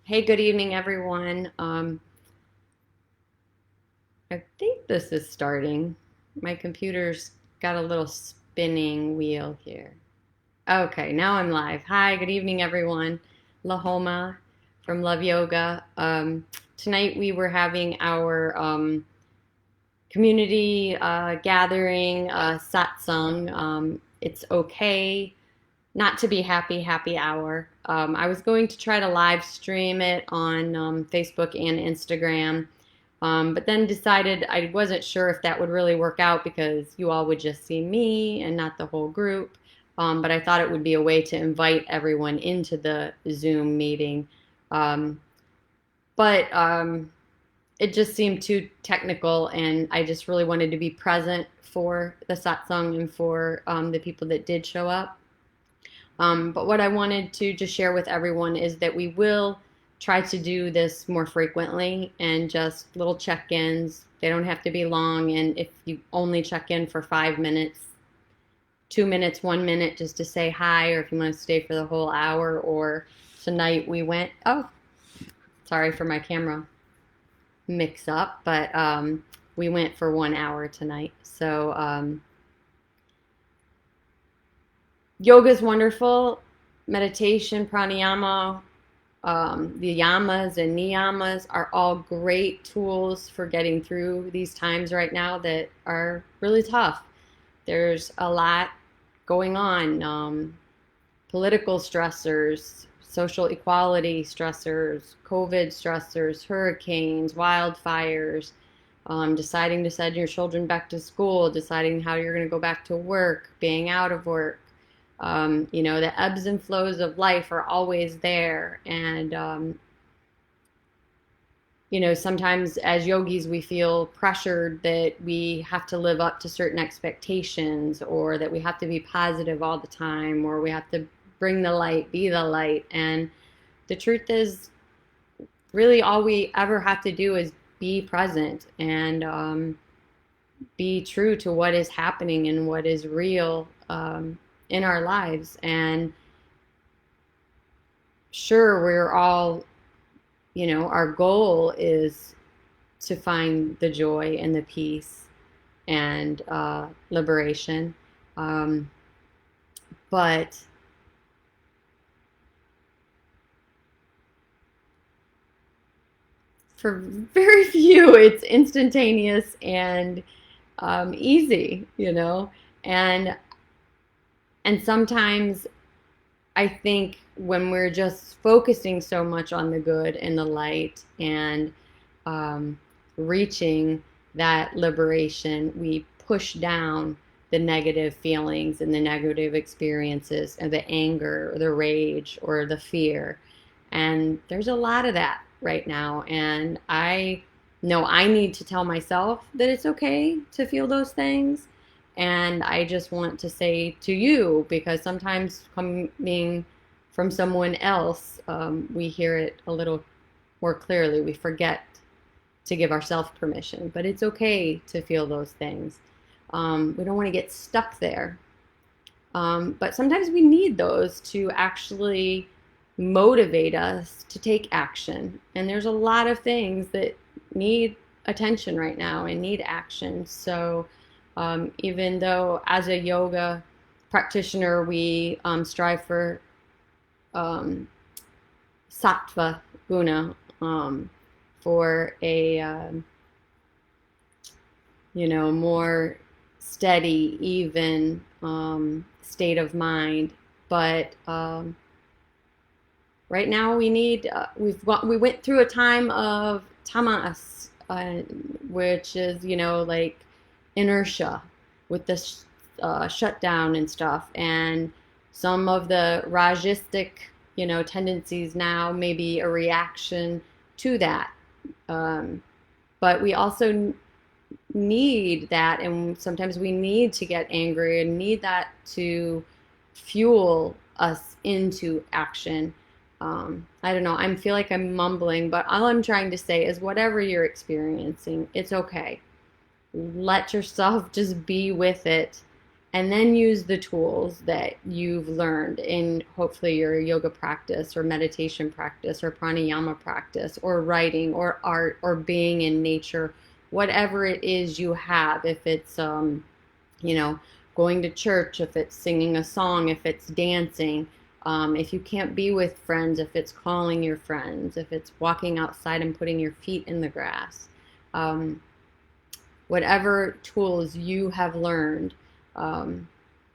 Hey, good evening, everyone. I think this is starting. My computer's got a little spinning wheel here. Okay, now I'm live. Hi, good evening, everyone. Lahoma from Love Yoga. Tonight we were having our community gathering, Satsang. It's okay not to be happy, happy hour. I was going to try to live stream it on Facebook and Instagram, but then decided I wasn't sure if that would really work out because you all would just see me and not the whole group. But I thought it would be a way to invite everyone into the Zoom meeting. Um, but it just seemed too technical, and I just really wanted to be present for the satsang and for the people that did show up. But what I wanted to just share with everyone is that we will try to do this more frequently and just little check ins. They don't have to be long. And if you only check in for 5 minutes, 2 minutes, 1 minute, just to say hi, or if you want to stay for the whole hour, or tonight we went, oh, sorry for my camera mix up, but we went for 1 hour tonight. So, yoga is wonderful. Meditation, pranayama, the yamas and niyamas are all great tools for getting through these times right now that are really tough. There's a lot going on, political stressors, social equality stressors, COVID stressors, hurricanes, wildfires, deciding to send your children back to school, deciding how you're going to go back to work, being out of work. The ebbs and flows of life are always there. And, sometimes as yogis, we feel pressured that we have to live up to certain expectations, or that we have to be positive all the time, or we have to bring the light, be the light. And the truth is, really, all we ever have to do is be present and be true to what is happening and what is real in our lives. And sure, we're all, our goal is to find the joy and the peace and liberation. But for very few, it's instantaneous and easy, and sometimes I think when we're just focusing so much on the good and the light and reaching that liberation, we push down the negative feelings and the negative experiences and the anger or the rage or the fear. And there's a lot of that right now. And I know I need to tell myself that it's okay to feel those things. And I just want to say to you, because sometimes coming from someone else, we hear it a little more clearly. We forget to give ourselves permission, but it's okay to feel those things. We don't want to get stuck there. But sometimes we need those to actually motivate us to take action. And there's a lot of things that need attention right now and need action. So even though as a yoga practitioner we strive for sattva guna, for a more steady, even state of mind, but right now we need we went through a time of tamas, which is like inertia with the shutdown and stuff, and some of the rajistic tendencies now may be a reaction to that, but we also need that, and sometimes we need to get angry and need that to fuel us into action. I don't know, I feel like I'm mumbling, but all I'm trying to say is whatever you're experiencing, it's okay. Let yourself just be with it and then use the tools that you've learned in hopefully your yoga practice or meditation practice or pranayama practice or writing or art or being in nature, whatever it is you have. If it's you know, going to church, if it's singing a song, if it's dancing, if you can't be with friends, if it's calling your friends, if it's walking outside and putting your feet in the grass, um, whatever tools you have learned. One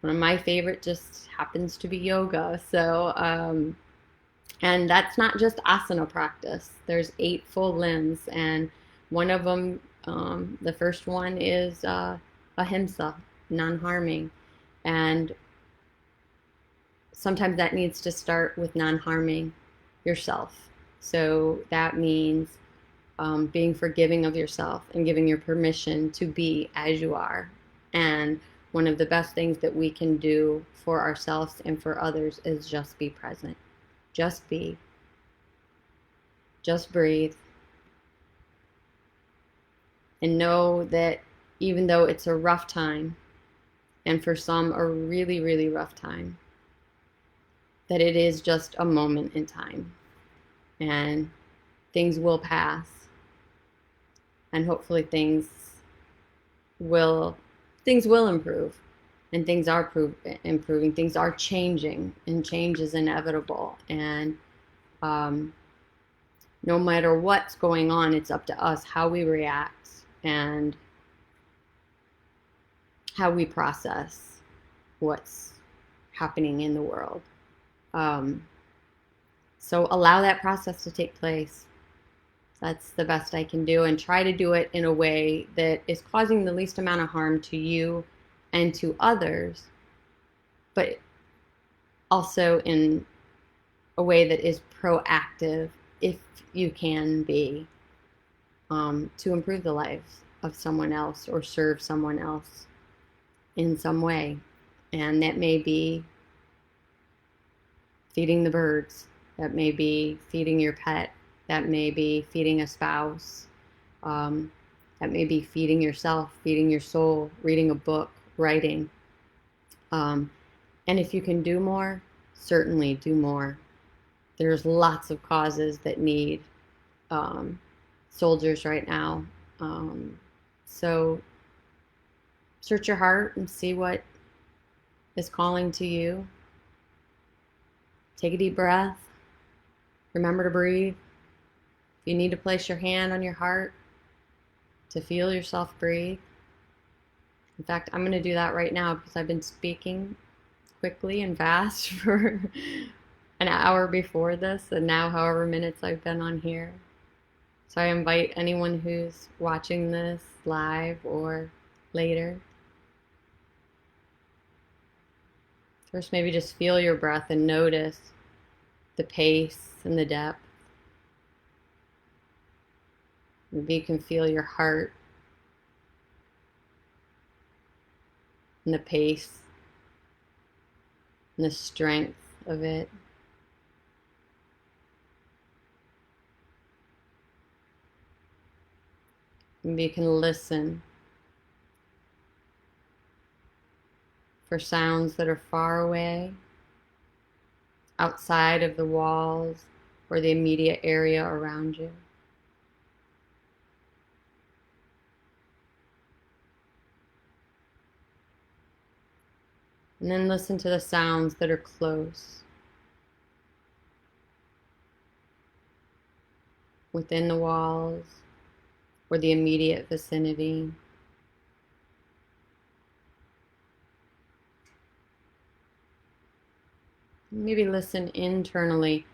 of my favorite just happens to be yoga. So, and that's not just asana practice. There's 8 full limbs, and one of them, the first one is ahimsa, non-harming, and sometimes that needs to start with non-harming yourself. So that means being forgiving of yourself and giving your permission to be as you are. And one of the best things that we can do for ourselves and for others is just be present. Just be. Just breathe. And know that even though it's a rough time, and for some a really, really rough time, that it is just a moment in time. And things will pass. And hopefully will things will improve, and things are improving, things are changing, and change is inevitable. And no matter what's going on, it's up to us how we react and how we process what's happening in the world. So allow that process to take place. That's the best I can do, and try to do it in a way that is causing the least amount of harm to you and to others, but also in a way that is proactive, if you can be, to improve the lives of someone else or serve someone else in some way. And that may be feeding the birds, that may be feeding your pet, that may be feeding a spouse, that may be feeding yourself, feeding your soul, reading a book, writing. And if you can do more, certainly do more. There's lots of causes that need soldiers right now. So search your heart and see what is calling to you. Take a deep breath. Remember to breathe. If you need to place your hand on your heart to feel yourself breathe. In fact, I'm going to do that right now because I've been speaking quickly and fast for an hour before this, and now however minutes I've been on here. So I invite anyone who's watching this live or later, first maybe just feel your breath and notice the pace and the depth. Maybe you can feel your heart and the pace and the strength of it. Maybe you can listen for sounds that are far away, outside of the walls or the immediate area around you. And then listen to the sounds that are close, within the walls or the immediate vicinity. Maybe listen internally.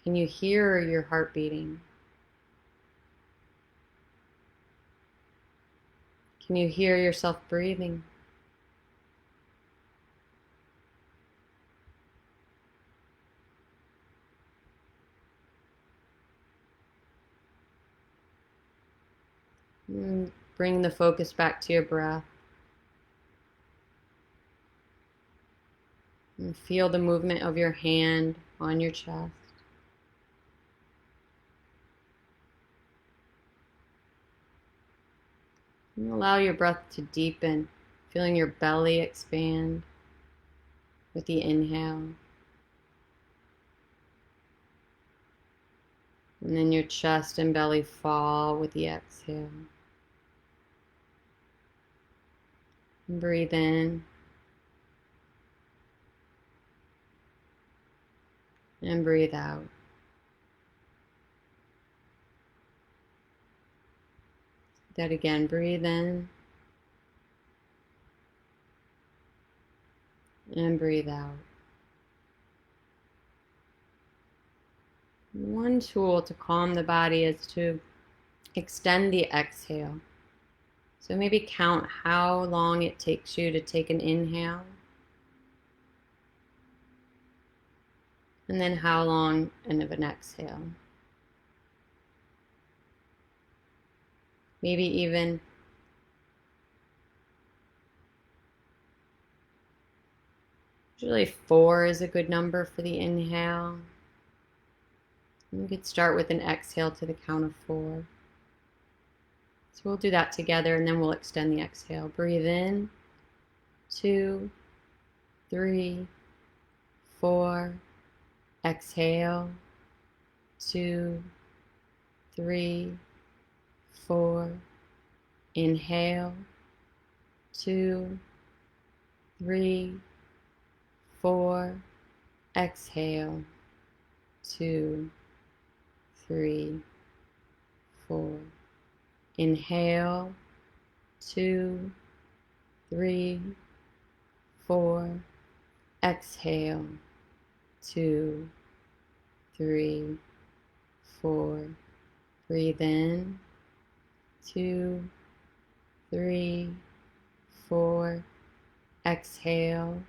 Can you hear your heart beating? Can you hear yourself breathing? And bring the focus back to your breath. And feel the movement of your hand on your chest. And allow your breath to deepen. Feeling your belly expand with the inhale. And then your chest and belly fall with the exhale. And breathe in. And breathe out. That again, breathe in. And breathe out. One tool to calm the body is to extend the exhale. So maybe count how long it takes you to take an inhale. And then how long of an exhale. Maybe even usually 4 is a good number for the inhale. You could start with an exhale to the count of 4. So we'll do that together and then we'll extend the exhale. Breathe in, 2, 3, 4. Exhale, 2, 3, 4. Inhale, 2, 3, 4. Exhale, 2, 3, 4. Inhale, 2, 3, 4. Exhale, 2, 3, 4. Breathe in, 2, 3, 4. Exhale,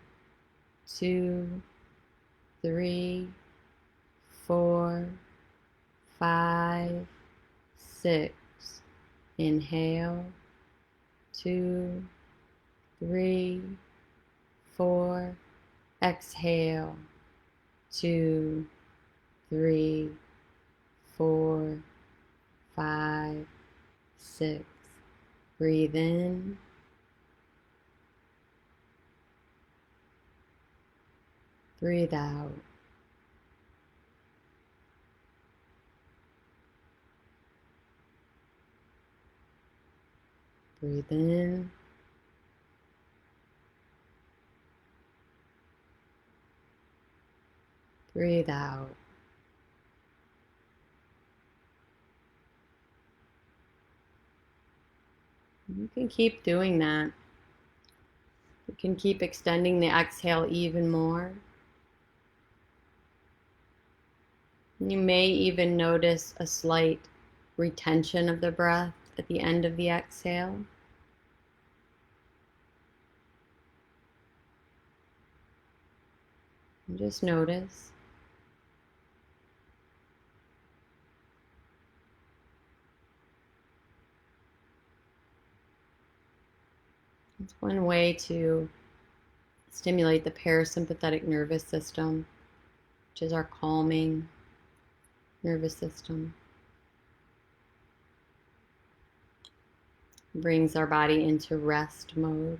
2, 3, 4, 5, 6. Inhale, 2, 3, 4. Exhale, 2, 3, 4, 5, 6. Breathe in. Breathe out. Breathe in. Breathe out. You can keep doing that. You can keep extending the exhale even more. You may even notice a slight retention of the breath at the end of the exhale. And just notice. It's one way to stimulate the parasympathetic nervous system, which is our calming nervous system. Brings our body into rest mode.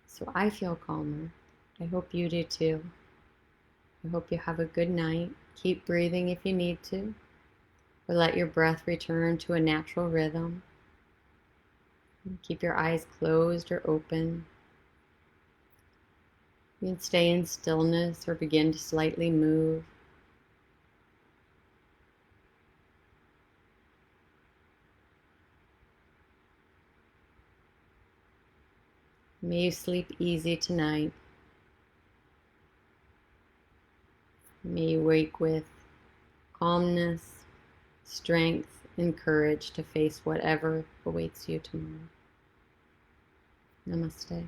So I feel calmer. I hope you do too. I hope you have a good night. Keep breathing if you need to, or let your breath return to a natural rhythm. Keep your eyes closed or open. You can stay in stillness or begin to slightly move. May you sleep easy tonight. May you wake with calmness, strength, and courage to face whatever awaits you tomorrow. Namaste.